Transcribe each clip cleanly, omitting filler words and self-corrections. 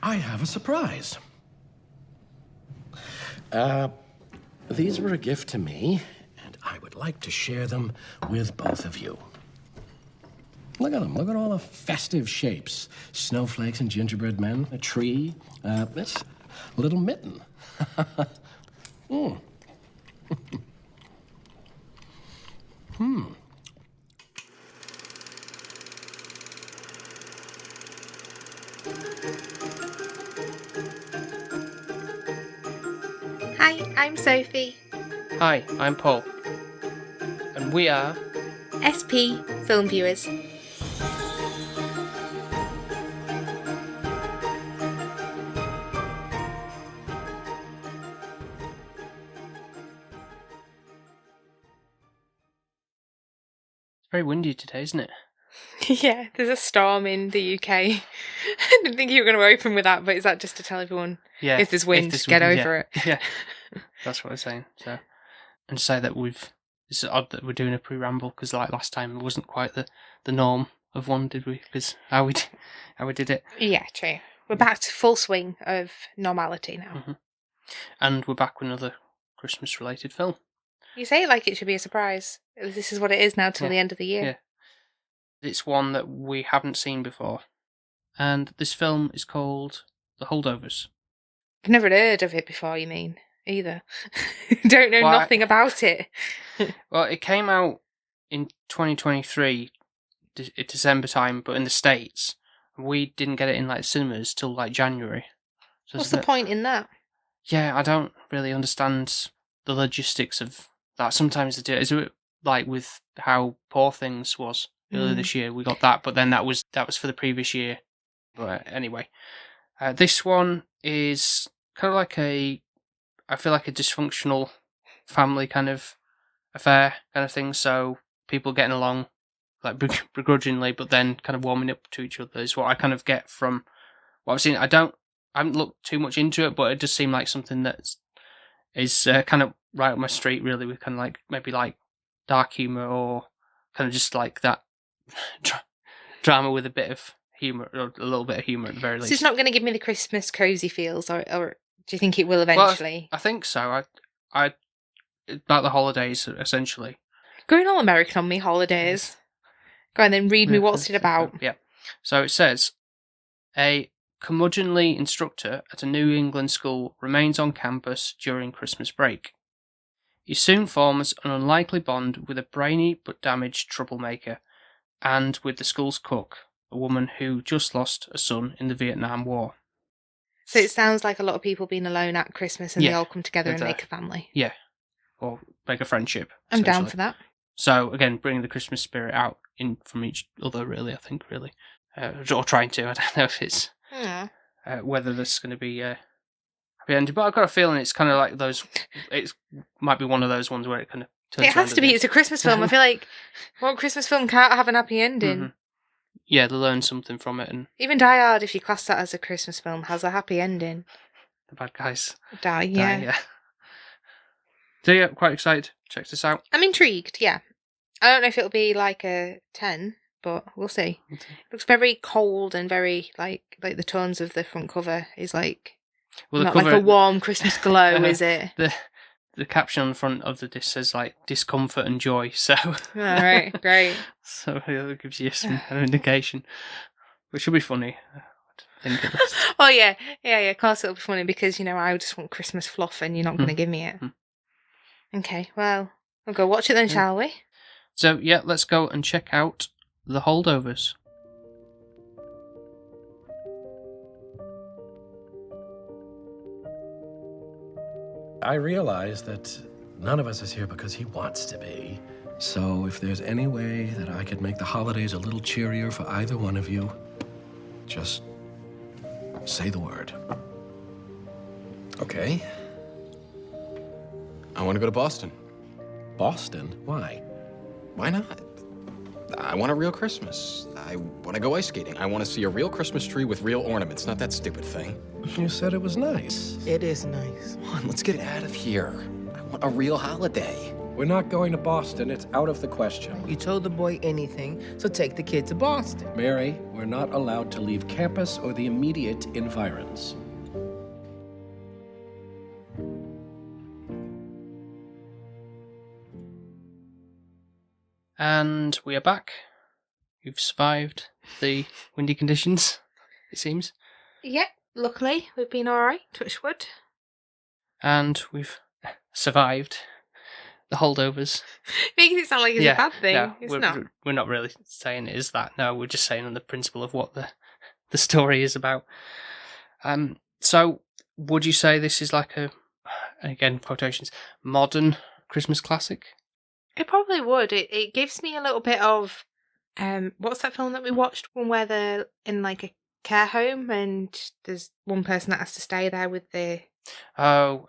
I have a surprise. These were a gift to me, and I would like to share them with both of you. Look at them. Look at all the festive shapes. Snowflakes and gingerbread men, a tree, this little mitten. Hi, I'm Sophie. Hi, I'm Paul. And we are SP Film Viewers. It's very windy today, isn't it? Yeah, there's a storm in the UK. I didn't think you were going to open with that, but is that just to tell everyone if there's wind, get over it? Yeah, that's what I was saying. So, and to say that it's odd that we're doing a pre-ramble because like last time it wasn't quite the norm of one, did we? Because how we did it. Yeah, true. We're back to full swing of normality now. Mm-hmm. And we're back with another Christmas-related film. You say it like it should be a surprise. This is what it is now till the end of the year. Yeah. It's one that we haven't seen before. And this film is called The Holdovers. I've never heard of it before, you mean, either. Don't know nothing about it. Well, it came out in 2023, December time, but in the States. We didn't get it in like cinemas till like January. So what's the point in that? Yeah, I don't really understand the logistics of that. Sometimes they do it. Is it like with how Poor Things was earlier this year? We got that, but then that was for the previous year. But anyway, this one is kind of like I feel like a dysfunctional family kind of affair kind of thing. So people getting along like begrudgingly, but then kind of warming up to each other is what I kind of get from what I've seen. I haven't looked too much into it, but it does seem like something that is kind of right up my street, really, with kind of like maybe like dark humour or kind of just like that drama with a bit of humour, or a little bit of humour at the very least. So it's not going to give me the Christmas cosy feels, or do you think it will eventually? Well, I think so. I about the holidays, essentially. Going all American on me, holidays. Go on then, read me what's it about. Yeah. So it says, a curmudgeonly instructor at a New England school remains on campus during Christmas break. He soon forms an unlikely bond with a brainy but damaged troublemaker, and with the school's cook, a woman who just lost a son in the Vietnam War. So it sounds like a lot of people being alone at Christmas and they all come together and make a family. Yeah, or make a friendship. I'm down for that. So again, bringing the Christmas spirit out from each other, really, I think, really. Or trying to. I don't know if it's... whether this is going to be happy ending, but I've got a feeling it's kind of like those. It might be one of those ones where it kind of turns. It has to be. It's a Christmas film. I feel like what Christmas film can't have an happy ending? Mm-hmm. Yeah, they learn something from it, and even Die Hard, if you class that as a Christmas film, has a happy ending. The bad guys die. Yeah. So yeah, quite excited. Check this out. I'm intrigued. Yeah, I don't know if it'll be like a 10. But we'll see. Okay. It looks very cold and very like the tones of the front cover is like not cover, like a warm Christmas glow, is it? The caption on the front of the disc says like discomfort and joy. So right, great. So it gives you some kind of indication, which will be funny. I think oh yeah. Of course it'll be funny because I just want Christmas fluff and you're not going to give me it. Okay, well we'll go watch it then, shall we? So yeah, let's go and check out The Holdovers. I realize that none of us is here because he wants to be. So if there's any way that I could make the holidays a little cheerier for either one of you, just say the word. Okay. I want to go to Boston. Boston? Why? Why not? I want a real Christmas. I want to go ice skating. I want to see a real Christmas tree with real ornaments, not that stupid thing. You said it was nice. It is nice. Come on, let's get out of here. I want a real holiday. We're not going to Boston. It's out of the question. You told the boy anything, so take the kid to Boston. Mary, we're not allowed to leave campus or the immediate environs. And we are back. You've survived the windy conditions, it seems. Yeah, luckily we've been alright, touch wood. And we've survived the holdovers. Making it sound like it's a bad thing. No, it's not. We're not really saying it is that. No, we're just saying on the principle of what the story is about. So, would you say this is like a, again, quotations, modern Christmas classic? It probably would. It gives me a little bit of, what's that film that we watched? One where they're in like a care home and there's one person that has to stay there with the... Oh,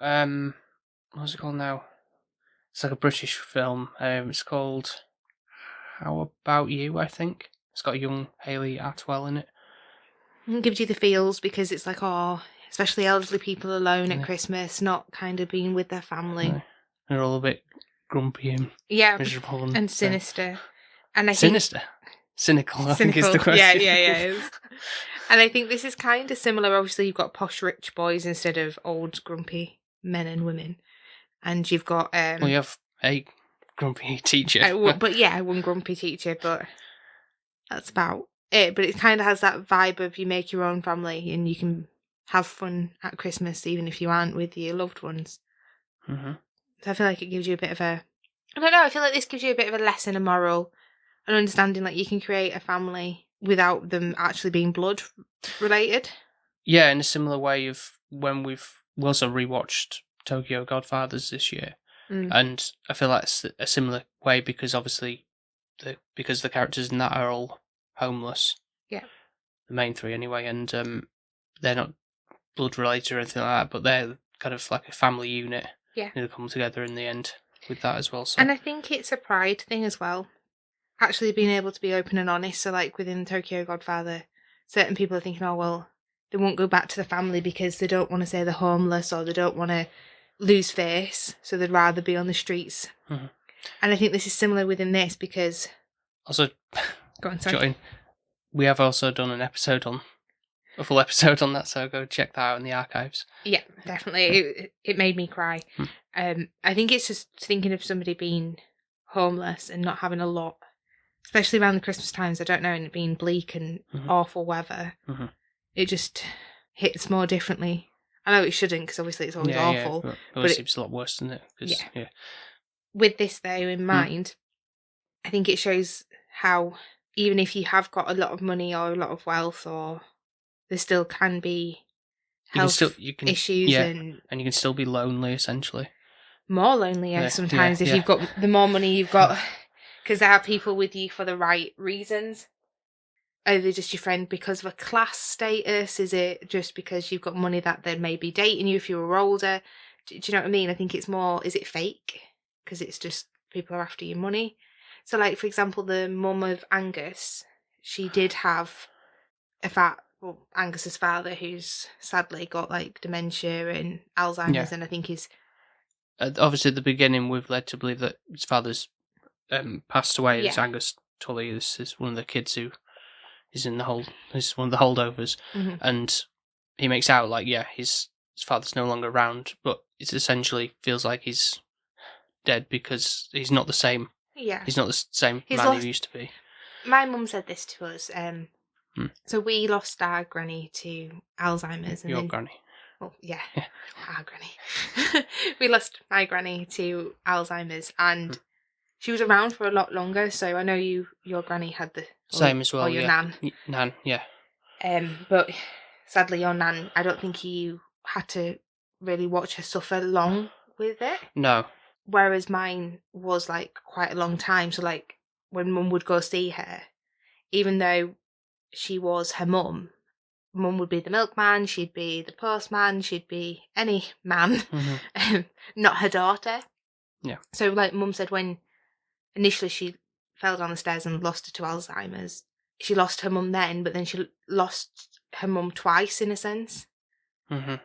what's it called now? It's like a British film. It's called How About You, I think. It's got young Hayley Atwell in it. It gives you the feels because it's like, oh, especially elderly people alone at Christmas, not kind of being with their family. No. They're all a bit grumpy and miserable and sinister. And I sinister? Think, cynical, I think is the question. Yeah, it is. And I think this is kind of similar. Obviously, you've got posh rich boys instead of old grumpy men and women. And you've got... well, you have a grumpy teacher. One grumpy teacher, but that's about it. But it kind of has that vibe of you make your own family and you can have fun at Christmas even if you aren't with your loved ones. Mm-hmm. So I feel like it gives you a bit of a... I don't know, I feel like this gives you a bit of a lesson, a moral, an understanding like you can create a family without them actually being blood related. Yeah, in a similar way of when we also rewatched Tokyo Godfathers this year. And I feel that's a similar way because obviously because the characters in that are all homeless. Yeah. The main three anyway, and they're not blood related or anything like that, but they're kind of like a family unit. Yeah. They come together in the end with that as well. So. And I think it's a pride thing as well. Actually being able to be open and honest. So like within Tokyo Godfather, certain people are thinking, oh well, they won't go back to the family because they don't want to say they're homeless or they don't want to lose face, so they'd rather be on the streets. Mm-hmm. And I think this is similar within this because... Also, go on, sorry. We have also done a full episode on that, so go check that out in the archives. Yeah, definitely. It made me cry. I think it's just thinking of somebody being homeless and not having a lot, especially around the Christmas times, I don't know, and it being bleak and awful weather. Mm-hmm. It just hits more differently. I know it shouldn't because obviously it's always awful. Yeah, but it seems a lot worse, doesn't it? Yeah. With this though in mind, I think it shows how even if you have got a lot of money or a lot of wealth, or there still can be health issues, and you can still be lonely essentially. More lonely sometimes if you've got the more money you've got, because there are people with you for the right reasons. Are they just your friend because of a class status? Is it just because you've got money that they'd maybe dating you if you were older? Do you know what I mean? I think it's more, is it fake? Because it's just people are after your money. So like, for example, the mum of Angus, she did have Angus's father who's sadly got like dementia and Alzheimer's, and I think he's... obviously at the beginning we've led to believe that his father's passed away. It's Angus Tully. This is one of the kids who... He's one of the holdovers, and he makes out like his father's no longer around, but it essentially feels like he's dead because he's not the same. Yeah, he's not the same man he used to be. My mum said this to us. So we lost our granny to Alzheimer's. And Your granny. Well, yeah. Our granny. We lost my granny to Alzheimer's, and she was around for a lot longer. So I know your granny had the same as well. Or your nan. Nan, yeah. But sadly, your nan, I don't think you had to really watch her suffer long with it. No. Whereas mine was like quite a long time. So like when mum would go see her, even though she was her mum would be the milkman, she'd be the postman, she'd be any man, not her daughter. Yeah. So like mum said, when initially she fell down the stairs and lost her to Alzheimer's, she lost her mum then, but then she lost her mum twice in a sense. Mm-hmm.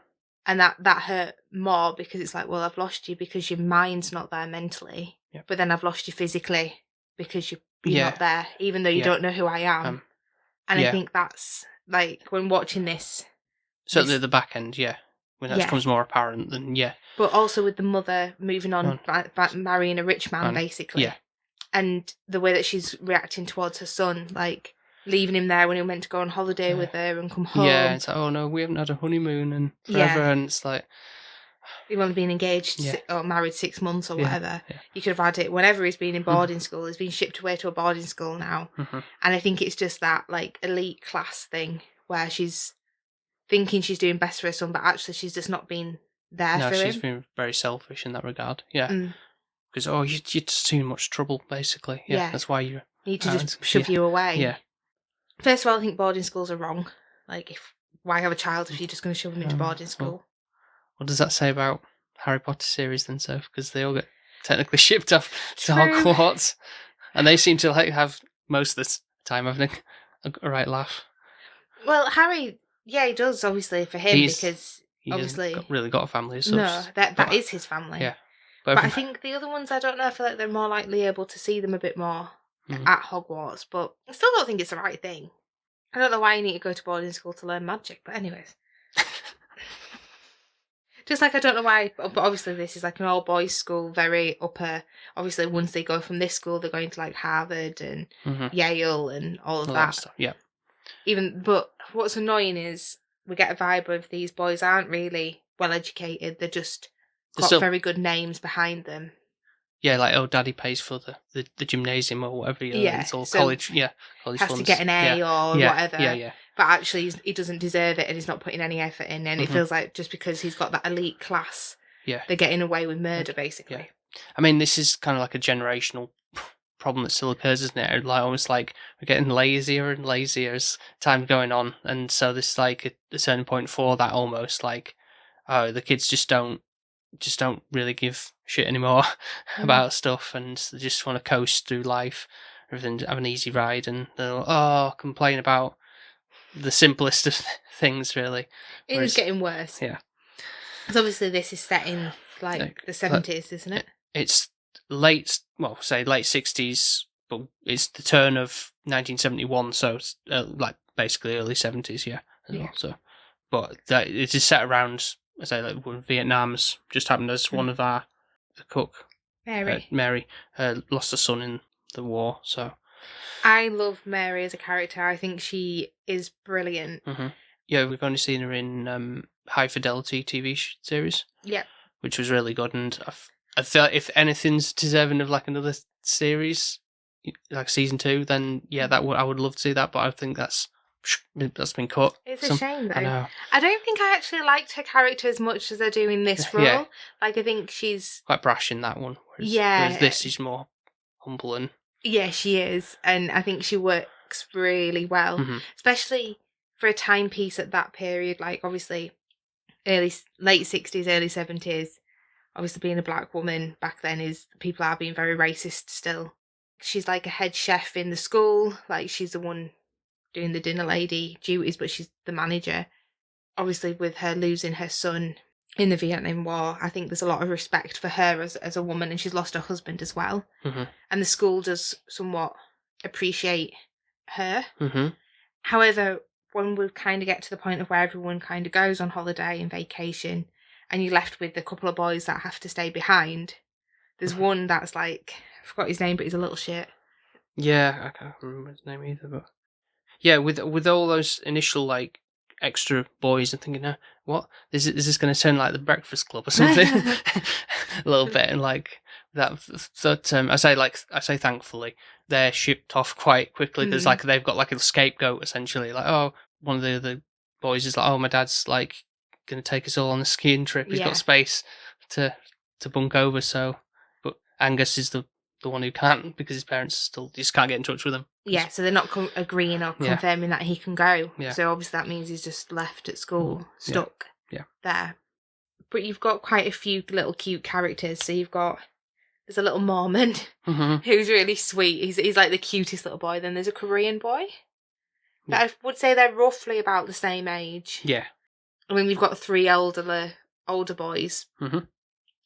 And that hurt more because it's like, well, I've lost you because your mind's not there mentally. but then I've lost you physically because you're not there, even though you don't know who I am. And I think that's, like, when watching this... Certainly at the back end, when that becomes more apparent, then But also with the mother moving on, marrying a rich man, basically. Yeah. And the way that she's reacting towards her son, like, leaving him there when he was meant to go on holiday with her and come home. Yeah, it's like, oh no, we haven't had a honeymoon and forever, and it's like... You've only been engaged or married 6 months or whatever. Yeah. You could have had it whenever he's been in boarding school. He's been shipped away to a boarding school now. And I think it's just that, like, elite class thing where she's thinking she's doing best for her son, but actually she's just not been there for him. No, she's been very selfish in that regard. Yeah. Because, you're just too much trouble, basically. Yeah. That's why you need to just shove you away. Yeah. First of all, I think boarding schools are wrong. Like, why have a child if you're just going to shove them into boarding school? Well, what does that say about Harry Potter series then, Soph? Because they all get technically shipped off to Hogwarts, and they seem to like have most of the time having a right laugh. Well, Harry, he does, obviously, for him, because obviously really got a family as such. No, that is his family. Yeah, but I think the other ones, I don't know, I feel like they're more likely able to see them a bit more at Hogwarts, but I still don't think it's the right thing. I don't know why you need to go to boarding school to learn magic, but anyways. Just like I don't know why, but obviously this is like an all-boys school, very upper. Obviously, once they go from this school, they're going to like Harvard and Yale and all of that stuff. Yeah. But what's annoying is we get a vibe of these boys aren't really well educated. They're just got very good names behind them. Yeah, like Daddy pays for the gymnasium or whatever. It's all college. Yeah, college has funds. To get an A or whatever. Yeah. But actually, he doesn't deserve it, and he's not putting any effort in. And it feels like just because he's got that elite class, they're getting away with murder, basically. Yeah. I mean, this is kind of like a generational problem that still occurs, isn't it? Like almost like we're getting lazier and lazier as time's going on, and so this is like a turning point for that. Almost like, the kids just don't really give shit anymore about stuff, and they just want to coast through life, everything, have an easy ride, and they'll complain about the simplest of things, really. It is getting worse. Yeah. Because obviously this is set in, like, the 70s, isn't it? It's late 60s, but it's the turn of 1971, so it's, like, basically early 70s, well, so. But it is set around, I say, like, when Vietnam's just happened as one of the cook, Mary, lost a son in the war, so... I love Mary as a character. I think she is brilliant. Yeah, we've only seen her in High Fidelity TV series. Yeah. Which was really good, and I feel if anything's deserving of like another series, like season 2, then I would love to see that, but I think that's been cut. It's a shame, though. I don't think I actually liked her character as much as I do in this role. Yeah. Like, I think she's... quite brash in that one, whereas this is more humble and... Yeah, she is, and I think she works really well, especially for a timepiece at that period, like obviously late 60s, early 70s, obviously being a black woman back then people are being very racist still. She's like a head chef in the school, like she's the one doing the dinner lady duties, but she's the manager. Obviously with her losing her son in the Vietnam War, I think there's a lot of respect for her as a woman, and she's lost her husband as well. And the school does somewhat appreciate her. However, when we kind of get to the point of where everyone kind of goes on holiday and vacation, and you're left with a couple of boys that have to stay behind, there's one that's like, I forgot his name, but he's a little shit. Yeah, I can't remember his name either, but... Yeah, with all those initial, like, extra boys and thinking, what is this going to turn like the Breakfast Club or something? A little bit, and like that I say thankfully they're shipped off quite quickly because like they've got like a scapegoat essentially. Like one of the other boys is like, my dad's like going to take us all on a skiing trip. He's got space to bunk over. So, but Angus is the one who can't because his parents still just can't get in touch with him. Yeah, so they're not agreeing or confirming that he can go. Yeah. So obviously that means he's just left at school, stuck there. But you've got quite a few little cute characters. So there's a little Mormon who's really sweet. He's like the cutest little boy. Then there's a Korean boy. That I would say they're roughly about the same age. Yeah. I mean, we've got 3 older boys,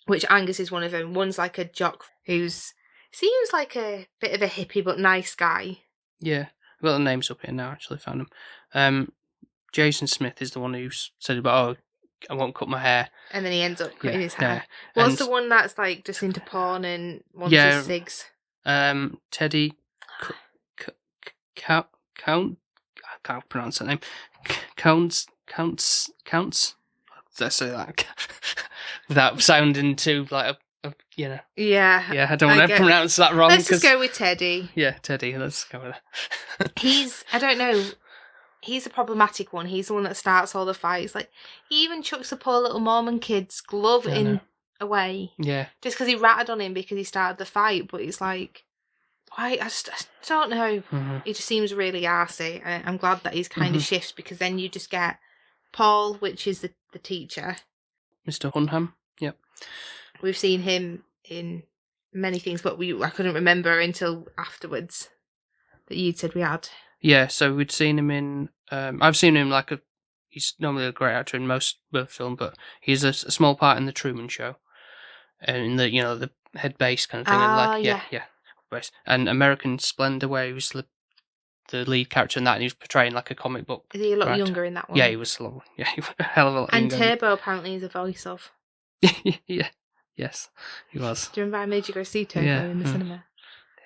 which Angus is one of them. One's like a jock who's Seems like a bit of a hippie but nice guy. Yeah. I've got the names up here now, actually, found them. Jason Smith is the one who said about, I won't cut my hair. And then he ends up cutting his hair. Yeah. What's the one that's like just into porn and wants his cigs? Teddy Count, I can't pronounce that name. Counts. Let's say that without sounding too like a Yeah. Yeah, I don't want to pronounce that wrong. Let's just go with Teddy. Yeah, Teddy. Let's go with that. I don't know. He's a problematic one. He's the one that starts all the fights. Like, he even chucks the poor little Mormon kid's glove away. Yeah. Just because he ratted on him because he started the fight. But it's like, why? I don't know. Mm-hmm. He just seems really arsey. I'm glad that he's kind of shifts, because then you just get Paul, which is the teacher. Mr. Hunham. Yep. We've seen him in many things, but I couldn't remember until afterwards that you said we had. Yeah, so we'd seen him in. I've seen him he's normally a great actor in most films, but he's a small part in the Truman Show, and in the head bass kind of thing. Yeah. Bass. And American Splendor, where he was the lead character in that, and he was portraying like a comic book. Is he a lot younger in that one? Yeah, he was a lot. Yeah, he was a hell of a lot and younger. And Turbo apparently is a voice of. Yeah. Yes, he was. Do you remember I made you go see Turbo in the cinema?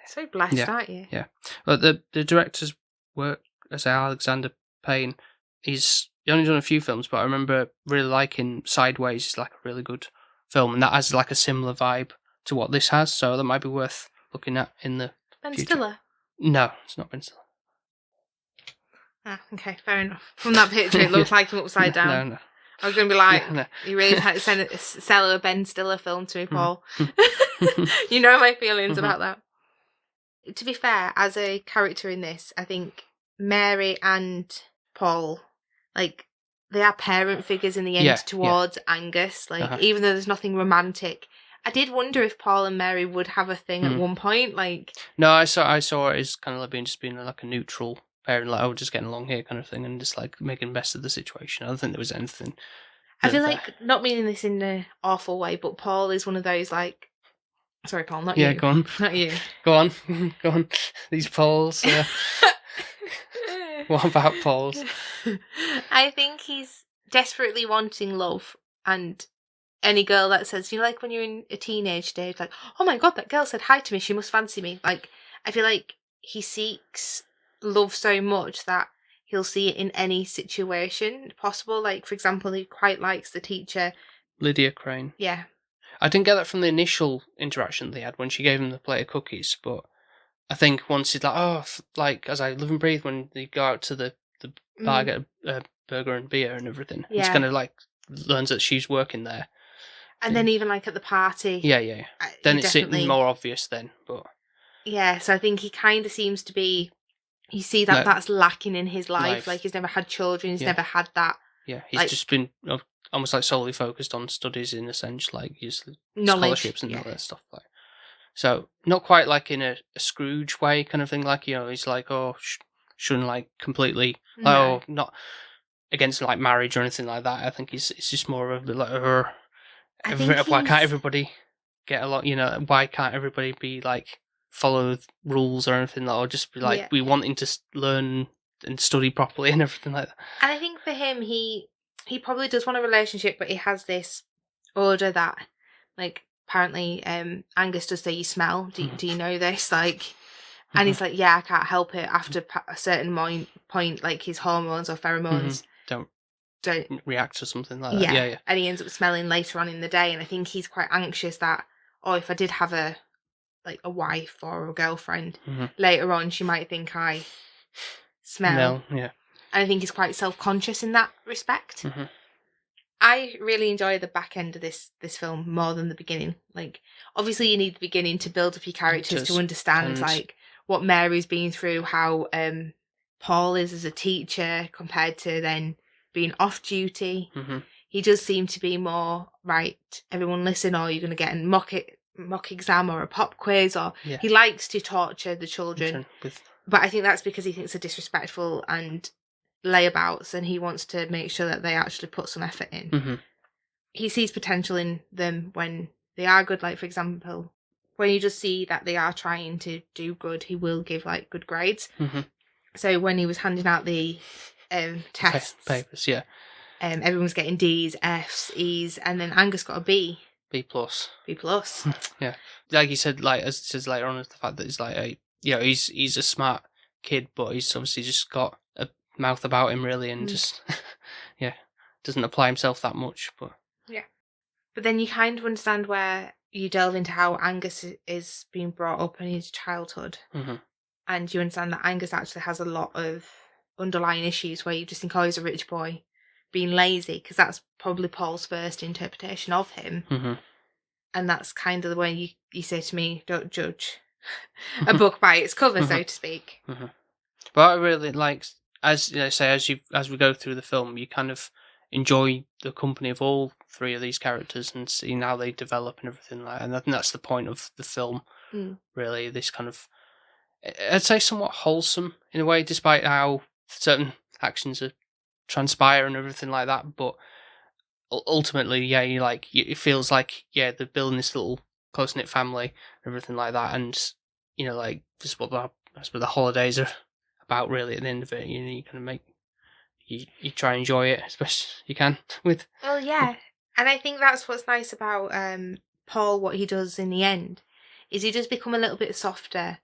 So blessed, aren't you? Yeah. Well, the director's work as Alexander Payne, he's only done a few films, but I remember really liking Sideways. It's like a really good film, and that has like a similar vibe to what this has, so that might be worth looking at in the Ben future. Stiller? No, it's not Ben Stiller. Ah, okay, fair enough. From that picture, it looks like him upside down. No. I was going to be like, you really had to sell a Ben Stiller film to me, Paul. You know my feelings about that. To be fair, as a character in this, I think Mary and Paul, like, they are parent figures in the end towards Angus. Like, even though there's nothing romantic, I did wonder if Paul and Mary would have a thing at one point. Like, no, I saw it as kind of like being like a neutral parent, like, oh, just getting along here kind of thing, and just like making the best of the situation. I don't think there was anything. I feel like, not meaning this in an awful way, but Paul is one of those, like, sorry, Paul, not you. Yeah, go on. Not you. Go on. These Pauls. What about Pauls? I think he's desperately wanting love, and any girl that says, like when you're in a teenage stage, like, oh my god, that girl said hi to me, she must fancy me. Like, I feel like he seeks love so much that he'll see it in any situation possible. Like, for example, he quite likes the teacher. Lydia Crane. Yeah. I didn't get that from the initial interaction they had when she gave him the plate of cookies, but I think once he's like, oh, like, as I live and breathe, when they go out to the bar, get a burger and beer and everything, he's kind of like, learns that she's working there. And then even like at the party. Yeah. Then it's more obvious then, but. Yeah, so I think he kind of seems to be, you see that that's lacking in his life. Like, he's never had children, he's never had that. Yeah, he's just been almost like solely focused on studies in a sense, like his scholarships and all that stuff. Like, so not quite like in a Scrooge way kind of thing. Like, he's like, oh, shouldn't like completely, not against like marriage or anything like that. I think it's just more of a bit like, why can't everybody get along? Why can't everybody be like follow rules or anything, or just be like we wanting to learn and study properly and everything like that. And I think for him, he probably does want a relationship, but he has this order that, like, apparently Angus does say you smell. Do you know this? Like, and he's like, yeah, I can't help it. After a certain point, like his hormones or pheromones don't react to something like that. Yeah. And he ends up smelling later on in the day, and I think he's quite anxious that, if I did have a wife or a girlfriend later on, she might think I smell. No, yeah. And I think he's quite self-conscious in that respect. I really enjoy the back end of this film more than the beginning. Like, obviously you need the beginning to build up your characters, to understand like what Mary's been through, how Paul is as a teacher compared to then being off duty. He does seem to be more, right, everyone listen, or you're going to get a mock exam or a pop quiz, or he likes to torture the children. But I think that's because he thinks they're disrespectful and layabouts, and he wants to make sure that they actually put some effort in. He sees potential in them when they are good. Like, for example, when you just see that they are trying to do good, he will give like good grades. Mm-hmm. So when he was handing out the tests, papers, yeah, everyone was getting D's, F's, E's, and then Angus got a B. B plus. B plus. Yeah, like you said, like as it says later on, is the fact that he's like he's a smart kid, but he's obviously just got a mouth about him really, and just doesn't apply himself that much. But but then you kind of understand where you delve into how Angus is being brought up in his childhood, and you understand that Angus actually has a lot of underlying issues where you just think, oh, he's a rich boy being lazy, because that's probably Paul's first interpretation of him. And that's kind of the way you say to me, don't judge a book by its cover, so to speak. But I really like, as we go through the film, you kind of enjoy the company of all three of these characters and see how they develop and everything like that. And I think that's the point of the film, really. This kind of, I'd say, somewhat wholesome in a way, despite how certain actions are transpire and everything like that. But ultimately, it feels like they're building this little close knit family and everything like that. And this is what the holidays are about, really. At the end of it, you kind of make you try and enjoy it as best you can with. Well, yeah, and I think that's what's nice about Paul. What he does in the end is he does become a little bit softer,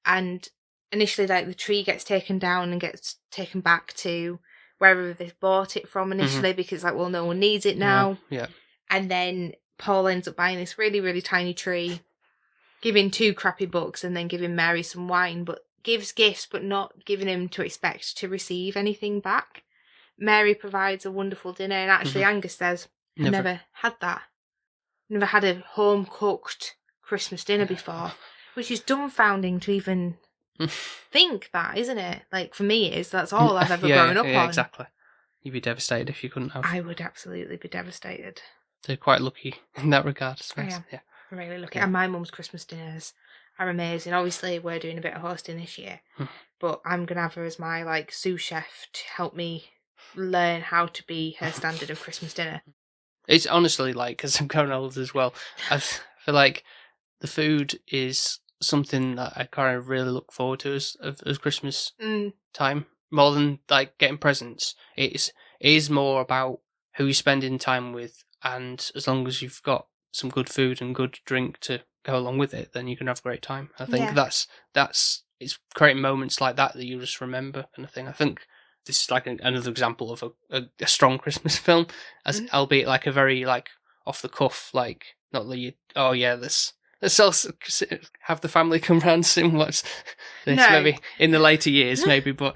and initially, like, the tree gets taken down and gets taken back to wherever they've bought it from initially, because like, well, no one needs it now. Yeah. And then Paul ends up buying this really, really tiny tree, giving 2 crappy books, and then giving Mary some wine, but gives gifts, but not giving him to expect to receive anything back. Mary provides a wonderful dinner, and actually Angus says, I've never had that. Never had a home-cooked Christmas dinner before, which is dumbfounding to even think that, isn't it? Like, for me, that's all I've ever grown up on. Exactly. You'd be devastated if you couldn't have. I would absolutely be devastated. They're quite lucky in that regard, I suppose. I am. Yeah. Really lucky. And my mum's Christmas dinners are amazing. Obviously, we're doing a bit of hosting this year, but I'm going to have her as my, like, sous chef to help me learn how to be her standard of Christmas dinner. It's honestly, like, because I'm growing old as well, I feel like the food is something that I kind of really look forward to as Christmas time, more than like getting presents. It is more about who you're spending time with, and as long as you've got some good food and good drink to go along with it, then you can have a great time. I think that's it's creating moments like that you just remember, kind of thing. I think this is like another example of a strong Christmas film, as albeit like a very like off the cuff, like not that let's also have the family come round and watch this, maybe in the later years, maybe. But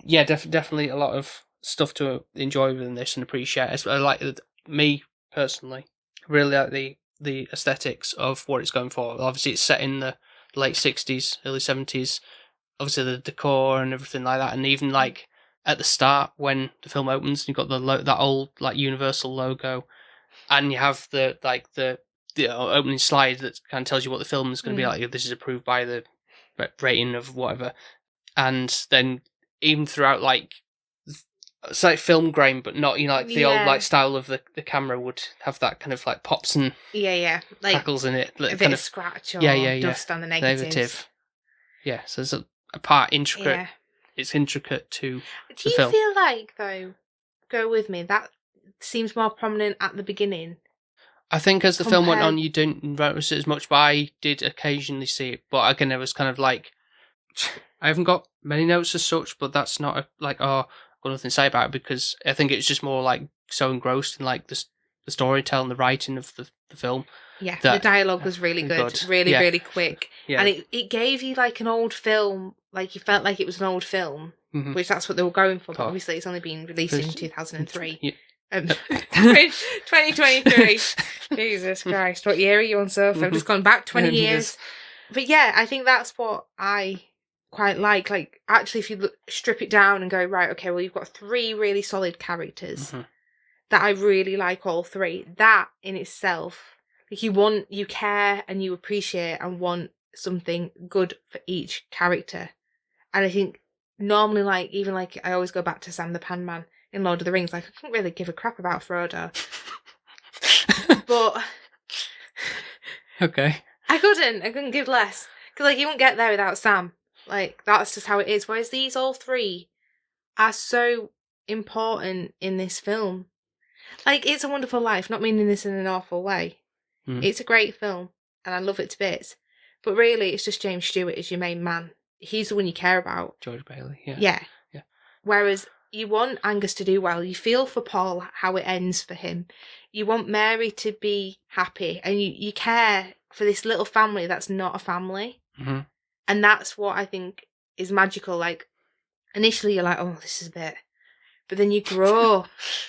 definitely a lot of stuff to enjoy within this and appreciate. I like me personally, really like the aesthetics of what it's going for. Obviously, it's set in the late 60s, early 70s. Obviously, the decor and everything like that, and even like at the start when the film opens, you've got that old like Universal logo, and you have the opening slide that kind of tells you what the film is going to be like. This is approved by the rating of whatever, and then even throughout, like, it's like film grain, but not like the old like style of the camera would have that kind of like pops and like crackles in it, a bit of scratch or dust on the negatives. Negative. Yeah, so there's a part intricate. Yeah. It's intricate to the film. Do you feel like, though, go with me, that seems more prominent at the beginning? I think as the film went on, you didn't notice it as much, but I did occasionally see it. But again, it was kind of like, I haven't got many notes as such, but that's not I've got nothing to say about it, because I think it's just more like so engrossed in like the storytelling, the writing of the film. Yeah, the dialogue was really good. Really, really quick. Yeah. And it gave you like an old film, like you felt like it was an old film, which that's what they were going for, but obviously it's only been released in 2003. Yeah. 2023. Jesus Christ, what year are you on, Soph? I've just gone back 20 years. But yeah, I think that's what I quite like. Like, actually, if you strip it down and go, right, okay, well, you've got 3 really solid characters that I really like, all 3. That in itself, like, you care and you appreciate and want something good for each character. And I think normally, like, even like I always go back to Sam the Pan Man in Lord of the Rings, like, I couldn't really give a crap about Frodo. But okay. I couldn't give less. Because, like, you wouldn't get there without Sam. Like, that's just how it is. Whereas these all three are so important in this film. Like, It's a Wonderful Life, not meaning this in an awful way. It's a great film, and I love it to bits. But really, it's just James Stewart as your main man. He's the one you care about. George Bailey, yeah. Yeah. Whereas you want Angus to do well. You feel for Paul, how it ends for him. You want Mary to be happy, and you care for this little family that's not a family. Mm-hmm. And that's what I think is magical. Like, initially you're like, oh, this is a bit... But then you grow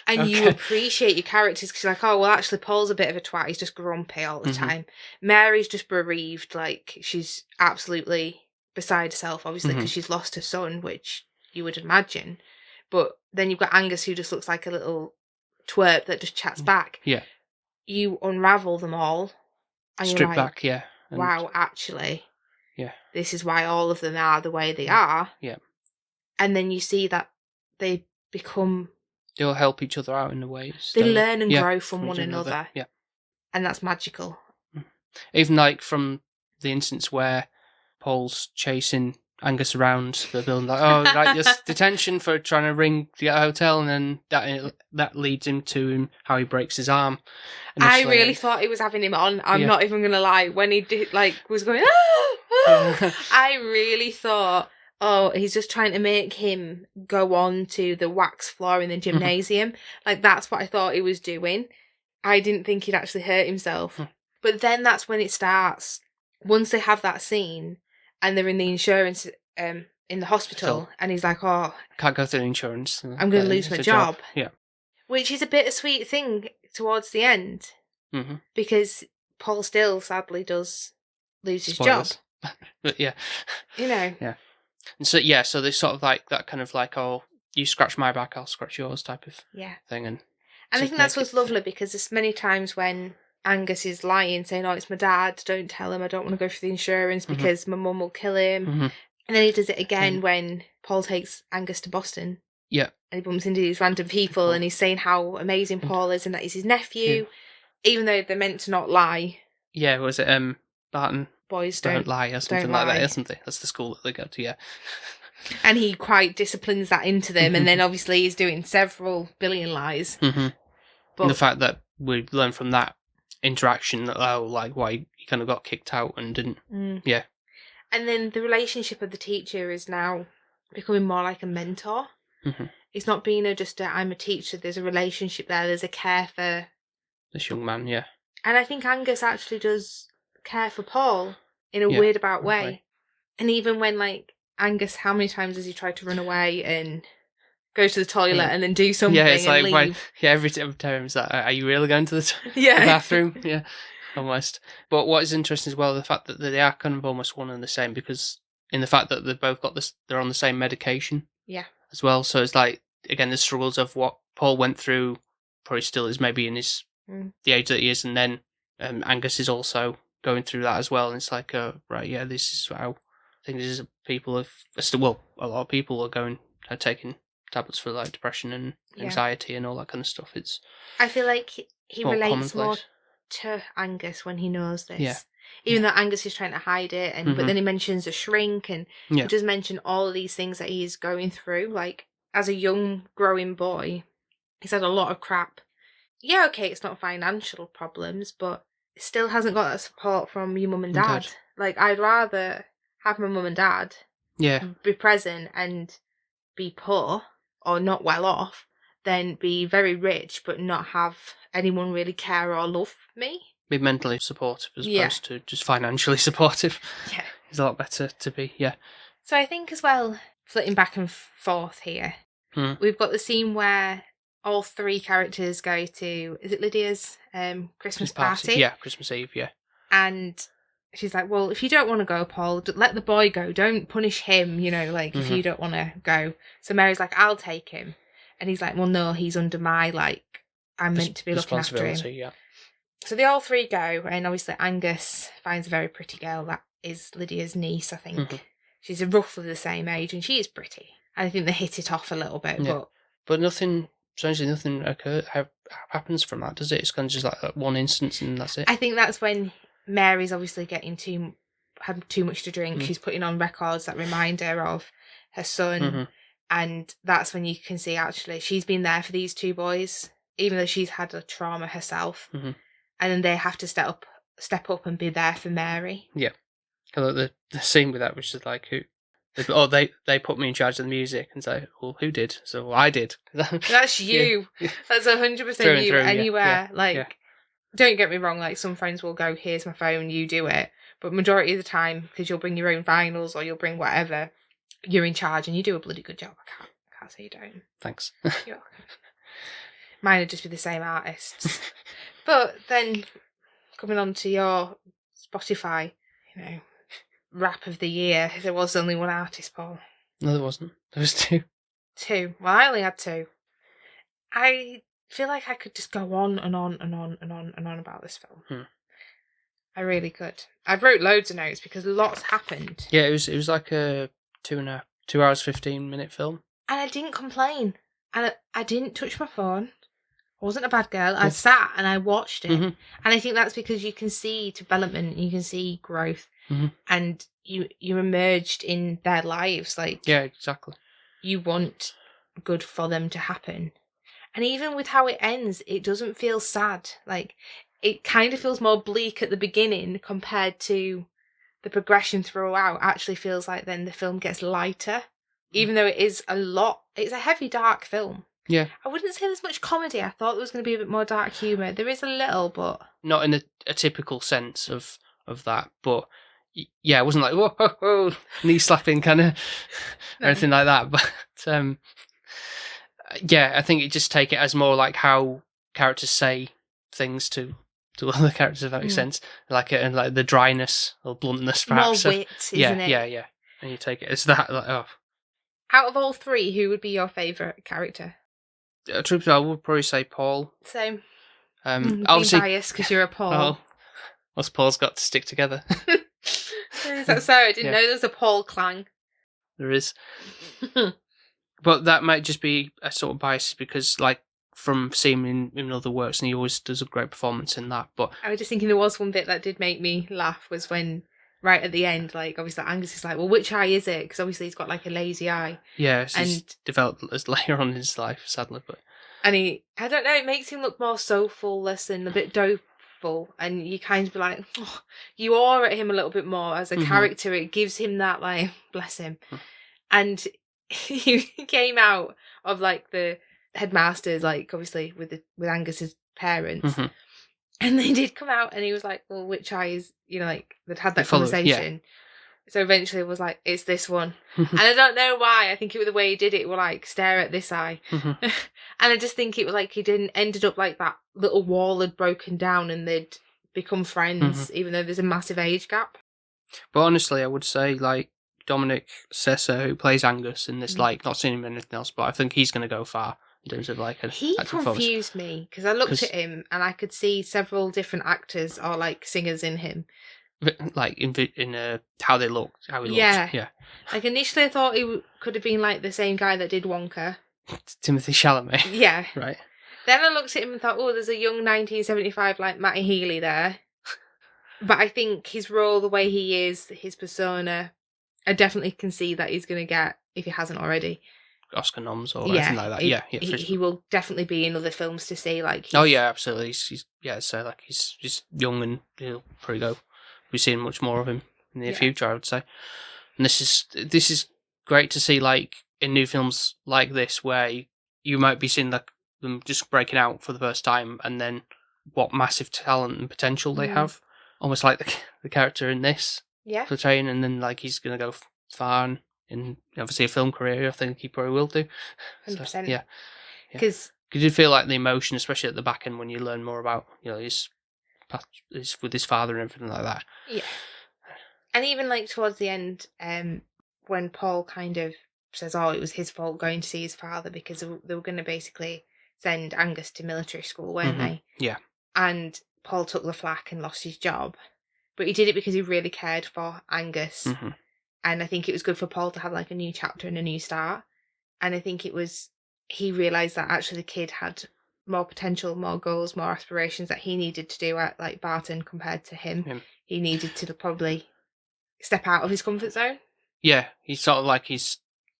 and you appreciate your characters because you're like, oh, well, actually, Paul's a bit of a twat. He's just grumpy all the time. Mary's just bereaved. Like, she's absolutely beside herself, obviously, because she's lost her son, which you would imagine. But then you've got Angus, who just looks like a little twerp that just chats back. Yeah. You unravel them all. And Strip you're like, back, yeah. And wow, actually, yeah, this is why all of them are the way they are. Yeah. And then you see that they become... They all help each other out in the ways. They learn and grow from one another. Yeah. And that's magical. Even like from the instance where Paul's chasing Angus around the building, like, oh, like this detention for trying to ring the hotel, and then that leads him to how he breaks his arm. I really thought he was having him on. I'm not even going to lie. When he did, like, was going, I really thought... Oh, he's just trying to make him go on to the wax floor in the gymnasium. Like, that's what I thought he was doing. I didn't think he'd actually hurt himself. But then that's when it starts. Once they have that scene and they're in the insurance, in the hospital, and he's like, oh... Can't go through insurance. I'm going to lose my job. Yeah. Which is a bittersweet thing towards the end. Because Paul still, sadly, does lose his job. But yeah. You know. Yeah. And so so there's sort of like that kind of like, oh, you scratch my back, I'll scratch yours type of thing. And I think that's what's lovely, because there's many times when Angus is lying, saying, oh, it's my dad, don't tell him, I don't want to go for the insurance because my mum will kill him. And then he does it again when Paul takes Angus to Boston. Yeah. And he bumps into these random people and he's saying how amazing Paul is and that he's his nephew, even though they're meant to not lie. Yeah, was it Barton? Boys don't lie or something like that, isn't it? That's the school that they go to, yeah. And he quite disciplines that into them, and then obviously he's doing several billion lies. But and the fact that we learned from that interaction that, oh, like, why he kind of got kicked out and didn't, yeah. And then the relationship of the teacher is now becoming more like a mentor. It's not being I'm a teacher, there's a relationship there, there's a care for... This young man, yeah. And I think Angus actually does care for Paul in a weird about way. And even when, like, Angus, how many times has he tried to run away and go to the toilet and then do something it's and like, leave? Every time it's like, are you really going to the the bathroom? Yeah, almost. But what is interesting as well, the fact that they are kind of almost one and the same, because in the fact that they've both got this, they're on the same medication. Yeah. As well, so it's like, again, the struggles of what Paul went through, probably still is maybe in his the age that he is, and then Angus is also going through that as well, and it's like, right, yeah, this is how I think this is people have a lot of people are taking tablets for like depression and anxiety and all that kind of stuff. I feel like he relates more to Angus when he knows this, even though Angus is trying to hide it, and but then he mentions a shrink, and he does mention all of these things that he's going through. Like, as a young growing boy, he's had a lot of crap. Yeah, okay, it's not financial problems, but still hasn't got that support from your mum and dad. Like, I'd rather have my mum and dad be present and be poor or not well off than be very rich but not have anyone really care or love me. Be mentally supportive as opposed to just financially supportive. Yeah. It's a lot better to be, So I think as well, flitting back and forth here, we've got the scene where all three characters go to, is it Lydia's Christmas party? Yeah, Christmas Eve, yeah. And she's like, well, if you don't want to go, Paul, let the boy go. Don't punish him, if you don't want to go. So Mary's like, I'll take him. And he's like, well, no, he's under my, I'm meant to be looking after him. Yeah. So they all three go, and obviously Angus finds a very pretty girl. That is Lydia's niece, I think. She's roughly the same age, and she is pretty. And I think they hit it off a little bit, but nothing... Strangely, nothing happens from that, does it? It's kind of just like one instance and that's it. I think that's when Mary's obviously had too much to drink. She's putting on records that remind her of her son. And that's when you can see actually she's been there for these two boys, even though she's had a trauma herself. And then they have to step up and be there for Mary. Yeah. The scene with that, which is like, they put me in charge of the music, and say, well, who did? So, well, I did. That's you. Yeah. That's 100% you. Anywhere. Don't get me wrong, like, some friends will go, here's my phone, you do it. But majority of the time, because you'll bring your own vinyls or you'll bring whatever, you're in charge and you do a bloody good job. I can't say you don't. Thanks. You're welcome. Mine would just be the same artists. But then, coming on to your Spotify, rap of the year, there was only one artist, Paul. No, there wasn't. There was two. Two. Well, I only had two. I feel like I could just go on and on and on and on and on about this film. I really could. I wrote loads of notes because lots happened. Yeah, it was like a 2 hours 15-minute film. And I didn't complain. And I didn't touch my phone. I wasn't a bad girl. I sat and I watched it. And I think that's because you can see development, you can see growth, and you're immersed in their lives. Like, yeah, exactly. You want good for them to happen. And even with how it ends, it doesn't feel sad. Like, it kind of feels more bleak at the beginning compared to the progression throughout. Actually feels like then the film gets lighter, even though it is it's a heavy, dark film. Yeah. I wouldn't say there's much comedy. I thought there was going to be a bit more dark humour. There is a little, but... Not in a typical sense of that, but yeah, it wasn't like, whoa, whoa, whoa, knee slapping kind of, or anything like that. But yeah, I think you just take it as more like how characters say things to other characters, if that makes sense. Like and like the dryness or bluntness, perhaps. More wit, isn't it? Yeah. And you take it as that. Like, oh. Out of all three, who would be your favourite character? Truthfully, I would probably say Paul. Same. Obviously, biased because you're a Paul. Oh, what's Paul's got to stick together? Is that so? I didn't know there was a Paul clang. There is. But that might just be a sort of bias because, like, from seeing him in other works, and he always does a great performance in that. But I was just thinking there was one bit that did make me laugh was when, right at the end, like, obviously Angus is like, well, which eye is it? Because obviously he's got, like, a lazy eye. Yeah, he's developed as later on in his life, sadly. And I don't know, it makes him look more soulful-less and a bit dopeful. And you kind of be like, oh, you awe at him a little bit more as a character. It gives him that, like, bless him. And he came out of, like, the headmasters, like, obviously with Angus's parents. And they did come out and he was like, well, which eye is, like, they'd had that conversation. Yeah. So eventually it was like, it's this one. And I don't know why. I think it was the way he did it, like, stare at this eye. And I just think it was like he ended up like that little wall had broken down and they'd become friends, even though there's a massive age gap. But honestly, I would say, like, Dominic Sessa, who plays Angus in this, like, not seen him in anything else, but I think he's going to go far in terms of, like, he confused me because I looked at him and I could see several different actors or, like, singers in him. Like, in how they looked, how he looked. Yeah. Like, initially I thought he could have been, like, the same guy that did Wonka. Timothy Chalamet. Yeah. Right. Then I looked at him and thought, oh, there's a young 1975, like, Matty Healy there. But I think his role, the way he is, his persona, I definitely can see that he's going to get, if he hasn't already, Oscar noms or anything like that. He will definitely be in other films to see, like... Oh, yeah, absolutely. He's young and he'll probably go. We've seen much more of him in the future, I would say. And this is great to see, like, in new films like this, where you might be seeing, like, them just breaking out for the first time, and then what massive talent and potential they have. Almost like the character in this portraying, and then, like, he's going to go far and in obviously a film career. I think he probably will do. 100%. So, yeah. Because you feel like the emotion, especially at the back end, when you learn more about, his with his father and everything like that. Yeah. And even, like, towards the end, when Paul kind of says, oh, it was his fault going to see his father because they were going to basically send Angus to military school, weren't they? Yeah. And Paul took the flak and lost his job. But he did it because he really cared for Angus. And I think it was good for Paul to have, like, a new chapter and a new start. And I think he realised that actually the kid had more potential, more goals, more aspirations that he needed to do at like Barton compared to him. He needed to probably step out of his comfort zone. Yeah, he's sort of like he's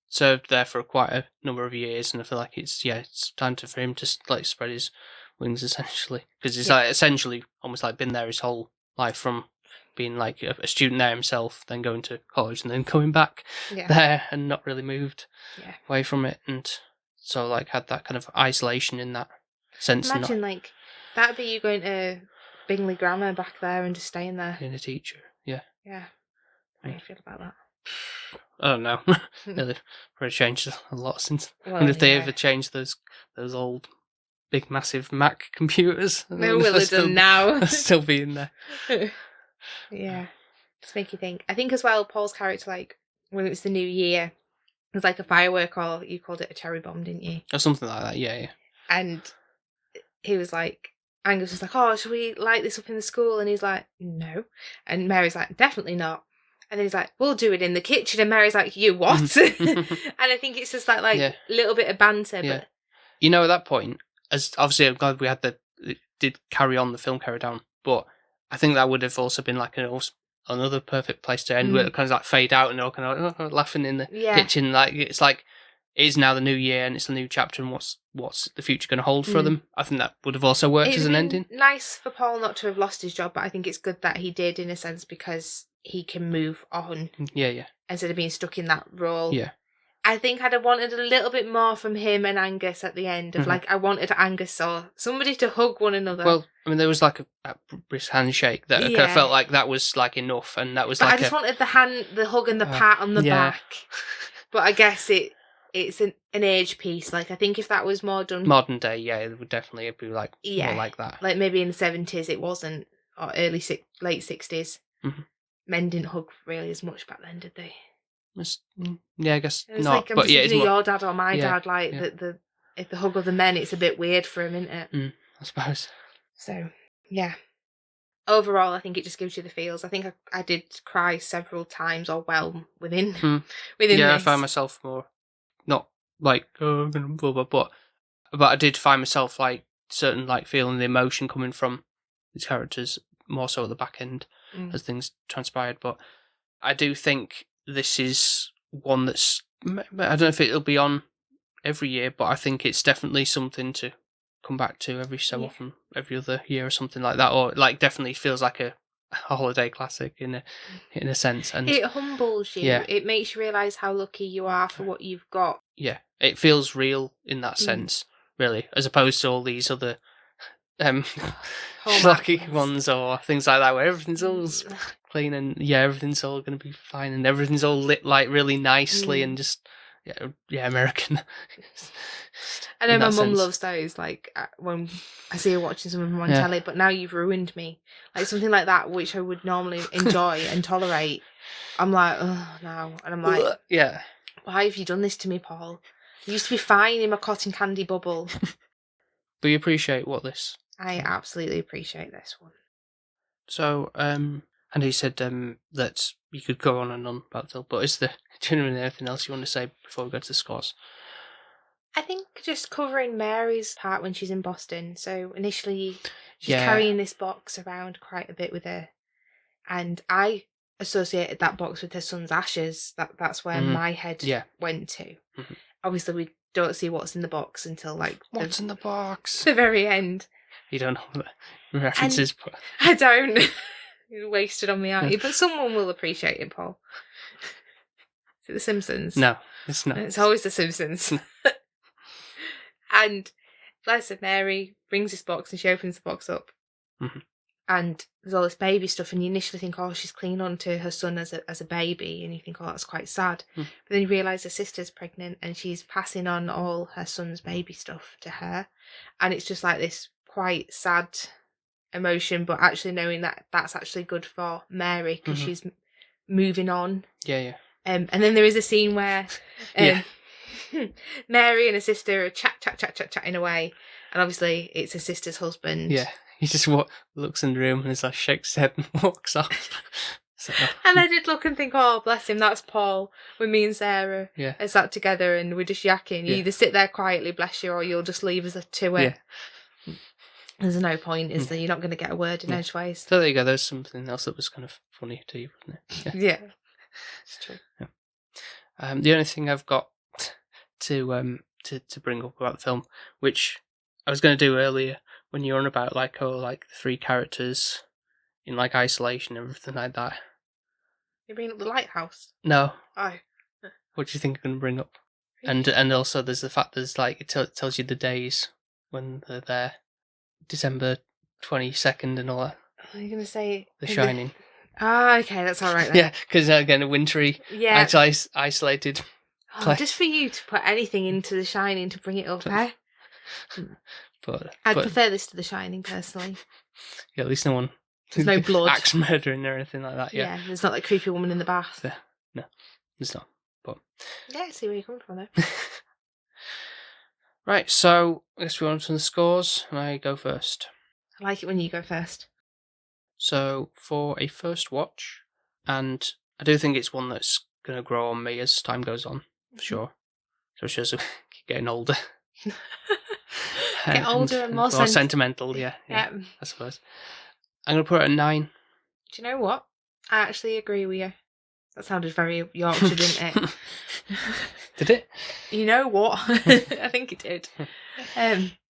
served there for quite a number of years, and I feel like it's time for him to like spread his wings essentially, because he's like essentially almost like been there his whole life, from being like a student there himself, then going to college, and then coming back there and not really moved away from it, and so like had that kind of isolation in that sense. Imagine like that'd be you going to Bingley Grammar back there and just staying there. Being a teacher, yeah. How do you feel about that? I don't know. Really, probably changed a lot since. I wonder if they ever changed those old, big, massive Mac computers. They will have done now. Still being there. Yeah, just make you think. I think as well, Paul's character, like when it was the new year, it was like a firework, or you called it a cherry bomb, didn't you? Or something like that. Yeah. And he was like, Angus was like, "Oh, should we light this up in the school?" And he's like, "No," and Mary's like, "Definitely not." And then he's like, "We'll do it in the kitchen." And Mary's like, "You what?" And I think it's just like a little bit of banter. Yeah. But you know, at that point, as obviously I'm glad we had it did carry on, the film carried on, but I think that would have also been like another perfect place to end, where it kind of like fade out and they're all kind of laughing in the kitchen. Like it's like it is now the new year and it's a new chapter, and what's the future going to hold for them. I think that would have also worked as an ending. Nice for Paul not to have lost his job, but I think it's good that he did, in a sense, because he can move on. Yeah. Instead of being stuck in that role. Yeah. I think I'd have wanted a little bit more from him and Angus at the end. Of like, I wanted Angus or somebody to hug one another. Well, I mean, there was like a brisk handshake that I kind of felt like that was like enough, and that was but like. I just wanted the hug and the pat on the back. But I guess it's an age piece. Like, I think if that was more done modern day, it would definitely be like more like that. Like maybe in the 70s it wasn't, or late 60s. Men didn't hug really as much back then, did they? I guess it was not. Like, I'm but it's more your dad or my dad. Like if the hug of the men, it's a bit weird for him, isn't it? I suppose. So overall, I think it just gives you the feels. I think I did cry several times, or within this. I found myself more not like blah, blah, blah, but I did find myself like certain like feeling the emotion coming from these characters more so at the back end as things transpired. But I do think this is one that's, I don't know if it'll be on every year, but I think it's definitely something to come back to every so often, every other year or something like that, or like definitely feels like a holiday classic in a sense. And it humbles you. It makes you realise how lucky you are for what you've got. Yeah, it feels real in that sense, really, as opposed to all these other schlocky ones or things like that, where everything's all clean and everything's all going to be fine and everything's all lit like really nicely and just American. I know my mum loves those, like when I see her watching some of them on telly, but now you've ruined me. Like something like that, which I would normally enjoy and tolerate, I'm like, oh no. And I'm like, why have you done this to me, Paul? I used to be fine in my cotton candy bubble. But you appreciate I absolutely appreciate this one. So, and he said that you could go on and on about the film, but is there genuinely anything else you want to say before we go to the scores? I think just covering Mary's part when she's in Boston. So initially she's carrying this box around quite a bit with her, and I associated that box with her son's ashes. That's where my head went to. Obviously we don't see what's in the box until like what's in the box? The very end. You don't know what the references, but I don't. Wasted on me, aren't you? But someone will appreciate it, Paul. Is it The Simpsons? No, it's not. It's always The Simpsons. And bless her, Mary brings this box and she opens the box up. And there's all this baby stuff, and you initially think, oh, she's clinging on to her son as a baby, and you think, oh, that's quite sad. But then you realise her sister's pregnant and she's passing on all her son's baby stuff to her. And it's just like this quite sad emotion, but actually knowing that that's actually good for Mary because she's moving on. And then there is a scene where Mary and her sister are chatting away, and obviously it's her sister's husband. He just looks in the room and is like, shakes his head and walks off. So. And I did look and think, oh, bless him, that's Paul. When me and Sarah are sat together and we're just yakking. You either sit there quietly, bless you, or you'll just leave us to it. There's no point, is there? You're not going to get a word in edgeways. So there you go. There's something else that was kind of funny to you, wasn't it? Yeah, it's true. Yeah. The only thing I've got to bring up about the film, which I was going to do earlier when you were on about like the three characters in like isolation and everything like that. You bring up the lighthouse? No. Oh. What do you think I'm going to bring up? And also there's the fact there's like it tells you the days when they're there, December 22nd and all that. Are you going to say The Shining? Okay, that's all right then. Yeah, because again, a wintry, isolated. Just for you to put anything into The Shining to bring it up, eh? I'd prefer this to The Shining personally. Yeah, at least no one. There's no blood, axe murdering or anything like that. Yeah, there's not that creepy woman in the bath. Yeah, no, there's not. But yeah, I see where you're coming from though. Right, so I guess we want to the scores, and I go first. I like it when you go first. So for a first watch, and I do think it's one that's going to grow on me as time goes on, for sure. Especially as I keep getting older. Get older and more sentimental, yeah, I suppose. I'm going to put it at 9. Do you know what? I actually agree with you. That sounded very Yorkshire, didn't it? Did it? You know what? I think it did.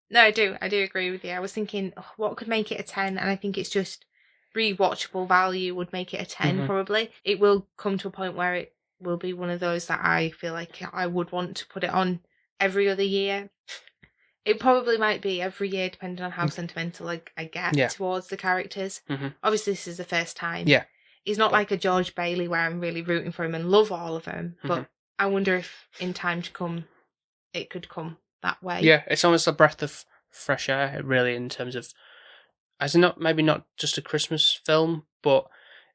No, I do agree with you. I was thinking, what could make it a 10? And I think it's just rewatchable value would make it a 10, probably. It will come to a point where it will be one of those that I feel like I would want to put it on every other year. It probably might be every year, depending on how sentimental I get towards the characters. Obviously, this is the first time. Yeah. He's not like a George Bailey where I'm really rooting for him and love all of them. But I wonder if in time to come, it could come that way. Yeah, it's almost a breath of fresh air, really, in terms of, as in maybe not just a Christmas film, but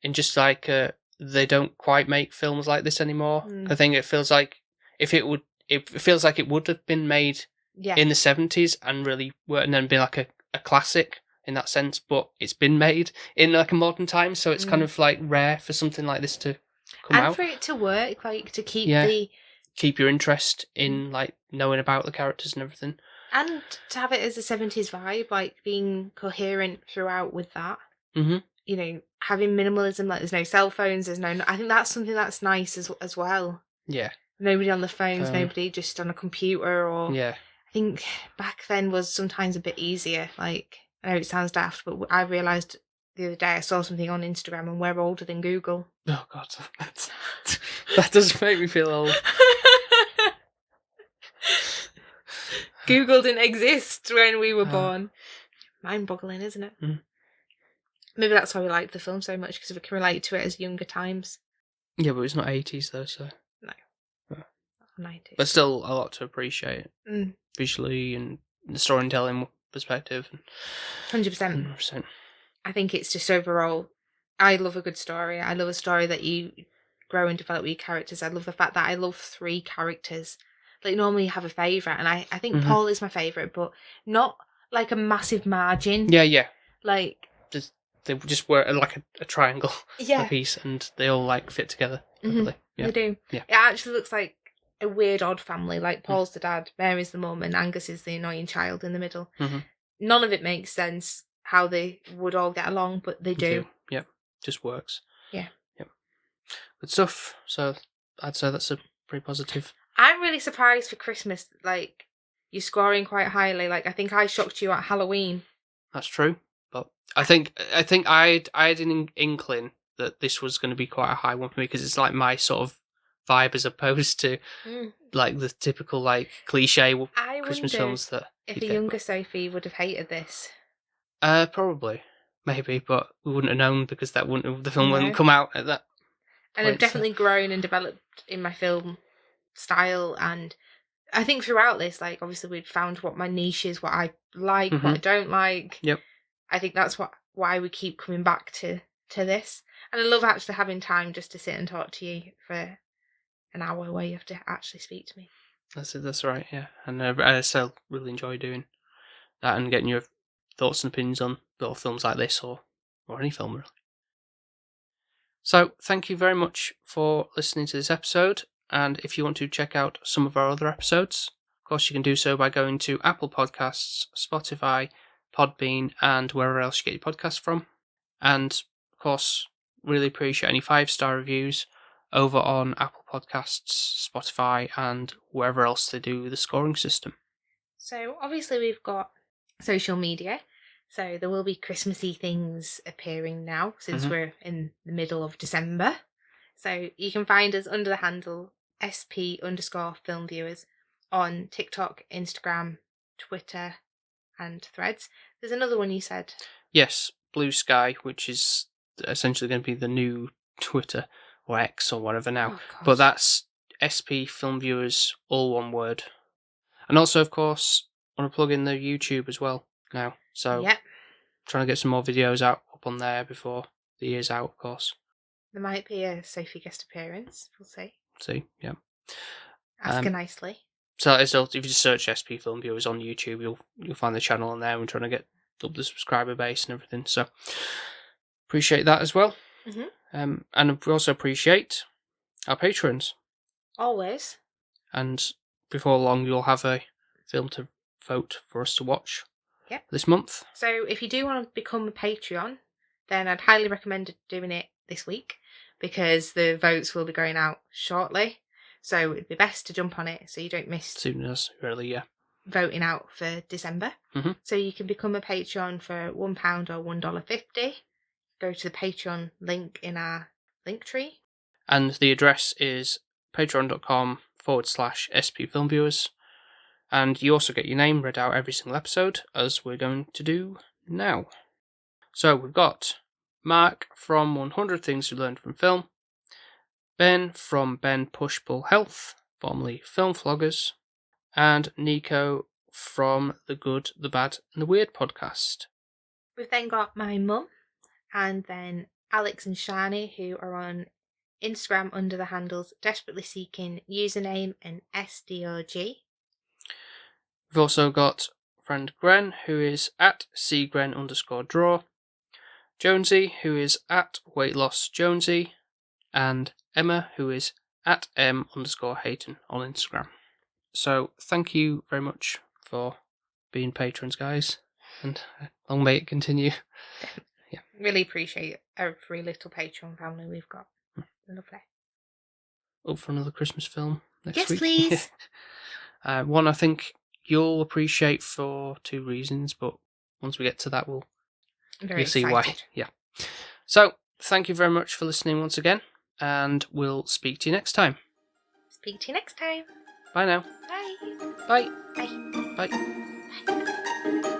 in just like they don't quite make films like this anymore. I think it feels like it feels like it would have been made in the 70s and really and then be like a classic in that sense, but it's been made in like a modern time, so it's kind of like rare for something like this to come out. And for it to work, like to keep keep your interest in like knowing about the characters and everything. And to have it as a 70s vibe, like being coherent throughout with that. You know, having minimalism, like there's no cell phones, I think that's something that's nice as well. Yeah. Nobody on the phones, nobody just on a computer or... Yeah. I think back then was sometimes a bit easier. Like, I know it sounds daft, but I realised the other day I saw something on Instagram and we're older than Google. Oh, God. That does make me feel old. Google didn't exist when we were born. Mind-boggling, isn't it? Maybe that's why we liked the film so much, because we can relate to it as younger times. Yeah, but it's not 80s though, so... No. 90s. But still a lot to appreciate. Visually and the storytelling perspective. 100%. I think it's just overall, I love a good story. I love a story that you grow and develop with your characters. I love the fact that I love 3 characters. Like, normally you have a favourite, and I think Paul is my favourite, but not like a massive margin. Yeah. Like... They just were like a triangle a piece, and they all like fit together. Yeah. They do. Yeah. It actually looks like a weird odd family. Like Paul's the dad, Mary's the mum, and Angus is the annoying child in the middle. None of it makes sense how they would all get along, but they do. Yeah, just works. Yeah. Yep. Good stuff. So I'd say that's a pretty positive. I'm really surprised for Christmas. Like, you're scoring quite highly. Like, I think I shocked you at Halloween. That's true. But I think I had an inkling that this was going to be quite a high one for me, because it's like my sort of vibe as opposed to like the typical like cliche Christmas films that if a younger Sophie would have hated this. Probably, maybe, but we wouldn't have known, because the film wouldn't come out at that. And I've definitely grown and developed in my film style, and I think throughout this, like, obviously we'd found what my niche is, what I like, what I don't like. Yep. I think that's why we keep coming back to this. And I love actually having time just to sit and talk to you for an hour where you have to actually speak to me. That's right, yeah. And I still really enjoy doing that and getting your thoughts and opinions on little films like this or any film, really. So, thank you very much for listening to this episode. And if you want to check out some of our other episodes, of course you can do so by going to Apple Podcasts, Spotify, Podbean, and wherever else you get your podcasts from. And, of course, really appreciate any 5-star reviews over on Apple Podcasts, Spotify, and wherever else they do the scoring system. So, obviously, we've got social media. So, there will be Christmassy things appearing now, since we're in the middle of December. So, you can find us under the handle SP_filmviewers on TikTok, Instagram, Twitter, and Threads. There's another one you said. Yes, Blue Sky, which is essentially going to be the new Twitter or X or whatever now. But that's SP Film Viewers, all one word. And also, of course, I want to plug in the YouTube as well now. So, trying to get some more videos out up on there before the year's out, of course. There might be a Sophie guest appearance. We'll see. Yeah. Ask her nicely. So if you just search SP Film Viewers on YouTube, you'll find the channel on there. We're trying to get up the subscriber base and everything. So appreciate that as well. And we also appreciate our patrons. Always. And before long, you'll have a film to vote for us to watch this month. So if you do want to become a Patreon, then I'd highly recommend doing it this week, because the votes will be going out shortly. So it'd be best to jump on it so you don't miss soon as really, voting out for December. So you can become a Patreon for £1 or $1.50. Go to the Patreon link in our link tree. And the address is patreon.com/SP Film Viewers. And you also get your name read out every single episode, as we're going to do now. So we've got Mark from 100 Things We Learned from Film, Ben from Ben Push Pull Health, formerly Film Vloggers, and Nico from the Good, the Bad and the Weird podcast. We've then got my mum, and then Alex and Shani, who are on Instagram under the handles Desperately Seeking Username and SDOG. We've also got friend Gren, who is at cgren_draw, Jonesy, who is at weightlossjonesy, and Emma, who is at m_Hayton on Instagram. So thank you very much for being patrons, guys, and long may it continue. Really appreciate every little Patreon family we've got. Lovely. Up for another Christmas film next week? Yes, please. One I think you'll appreciate for 2 reasons, but once we get to that, you'll see why. Yeah. So thank you very much for listening once again, and we'll speak to you next time. Speak to you next time. Bye now. Bye. Bye. Bye. Bye. Bye.